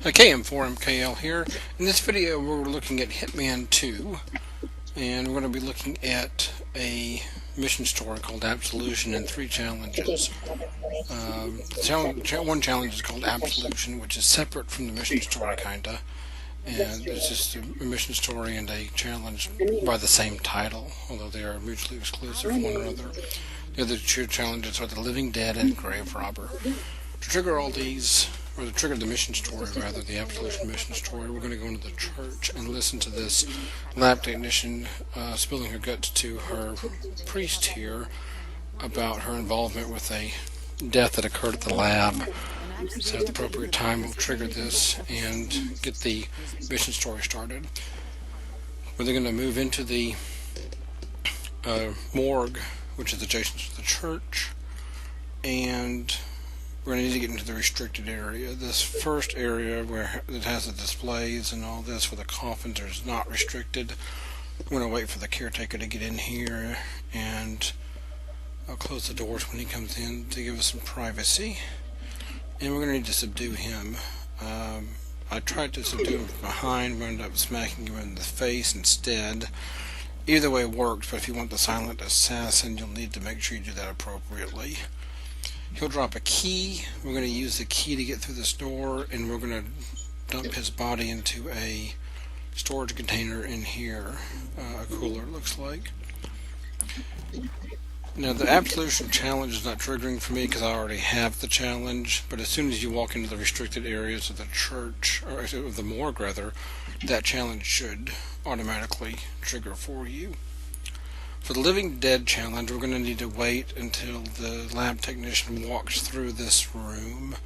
Okay, I'm4MKL here. In this video we're looking at Hitman 2, and we're going to be looking at a mission story called Absolution and 3 challenges. One challenge is called Absolution, which is separate from the mission story kinda, and it's just a mission story and a challenge by the same title, although they are mutually exclusive from one another. The other two challenges are the Living Dead and Grave Robber. To trigger all these, or to trigger the mission story, rather, the Absolution mission story, we're going to go into the church and listen to this lab technician spilling her guts to her priest here about her involvement with a death that occurred at the lab. So at the appropriate time we'll trigger this and get the mission story started. We're then going to move into the morgue, which is adjacent to the church, and we're going to need to get into the restricted area. This first area where it has the displays and all this for the coffins is not restricted. I'm going to wait for the caretaker to get in here, and I'll close the doors when he comes in to give us some privacy. And we're going to need to subdue him. I tried to subdue him from behind, but ended up smacking him in the face instead. Either way works, but if you want the silent assassin, you'll need to make sure you do that appropriately. He'll drop a key. We're going to use the key to get through this door, and we're going to dump his body into a storage container in here. A cooler, it looks like. Now, the Absolution challenge is not triggering for me because I already have the challenge, but as soon as you walk into the restricted areas of the church, or of the morgue rather, that challenge should automatically trigger for you. For the Living Dead challenge, we're going to need to wait until the lab technician walks through this room.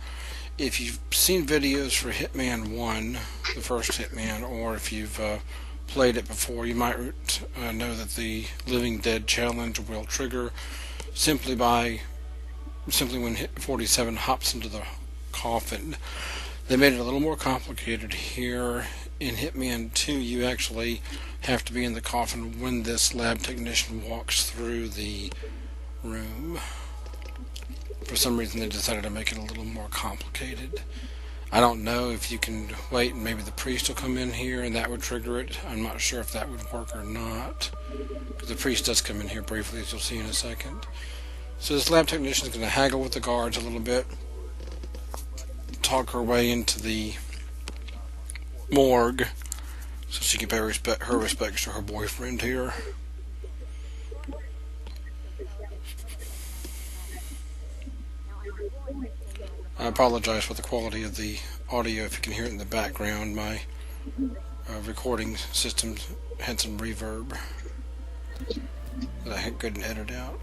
If you've seen videos for Hitman 1, the first Hitman, or if you've played it before, you might know that the Living Dead challenge will trigger simply when 47 hops into the coffin. They made it a little more complicated here. In Hitman 2, you actually have to be in the coffin when this lab technician walks through the room. For some reason they decided to make it a little more complicated. I don't know if you can wait and maybe the priest will come in here and that would trigger it. I'm not sure if that would work or not, because the priest does come in here briefly, as you'll see in a second. So this lab technician is going to haggle with the guards a little bit, talk her way into the morgue so she can pay her respects to her boyfriend here. I apologize for the quality of the audio if you can hear it in the background. My recording system had some reverb that I couldn't edit out.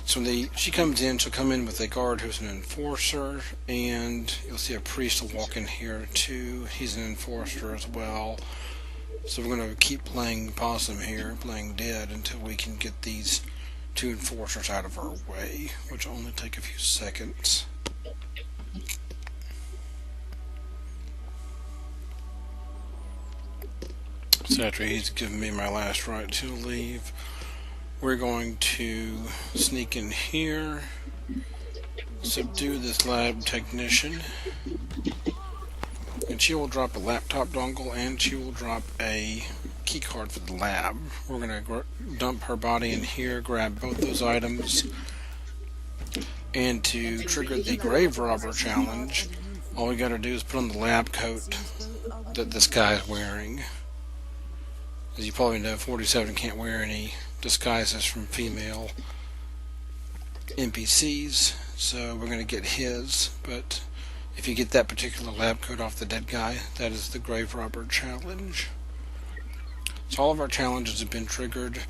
So when she comes in, she'll come in with a guard who's an enforcer, and you'll see a priest will walk in here too. He's an enforcer as well. So we're going to keep playing possum here, playing dead, until we can get these two enforcers out of our way, which will only take a few seconds. So after he's given me my last right to leave, we're going to sneak in here, subdue this lab technician, and she will drop a laptop dongle and she will drop a key card for the lab. We're going to dump her body in here, grab both those items, and to trigger the Grave Robber challenge, all we got to do is put on the lab coat that this guy is wearing. As you probably know, 47 can't wear any disguises from female NPCs, so we're going to get his. But if you get that particular lab coat off the dead guy, that is the Grave Robber challenge. So all of our challenges have been triggered.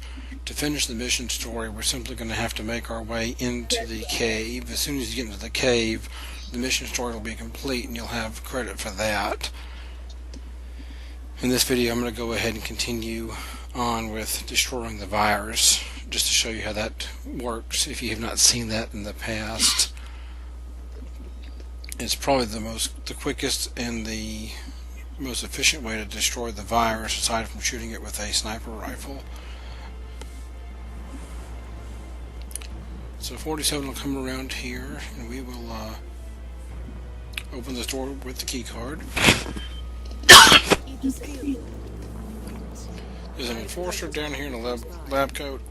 To finish the mission story, we're simply going to have to make our way into the cave. As soon as you get into the cave, the mission story will be complete and you'll have credit for that. In this video, I'm going to go ahead and continue on with destroying the virus, just to show you how that works if you have not seen that in the past. It's probably the quickest and the most efficient way to destroy the virus, aside from shooting it with a sniper rifle. So 47 will come around here, and we will Open this door with the key card. There's an enforcer down here in a lab coat.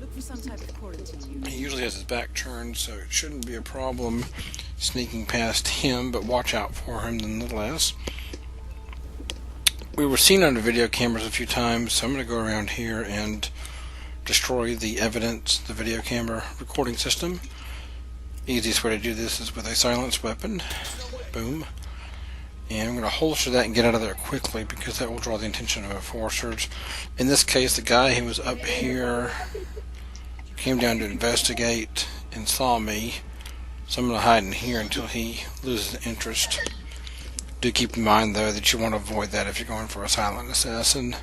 He usually has his back turned, so it shouldn't be a problem sneaking past him, but watch out for him nonetheless. We were seen on the video cameras a few times, so I'm going to go around here and destroy the evidence, the video camera recording system. Easiest way to do this is with a silenced weapon. Boom. And I'm going to holster that and get out of there quickly because that will draw the attention of enforcers. In this case, the guy who was up here came down to investigate and saw me. So I'm going to hide in here until he loses interest. Do keep in mind, though, that you want to avoid that if you're going for a silent assassin.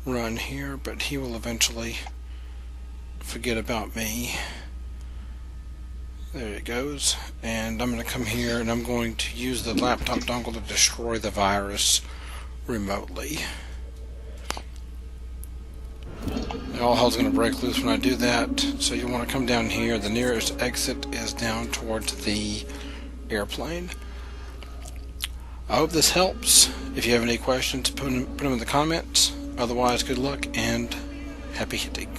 Run here, but he will eventually forget about me. There it goes. And I'm going to come here and I'm going to use the laptop dongle to destroy the virus remotely. And all hell's going to break loose when I do that. So you want to come down here. The nearest exit is down towards the airplane. I hope this helps. If you have any questions, put them in the comments. Otherwise, good luck and happy hitting.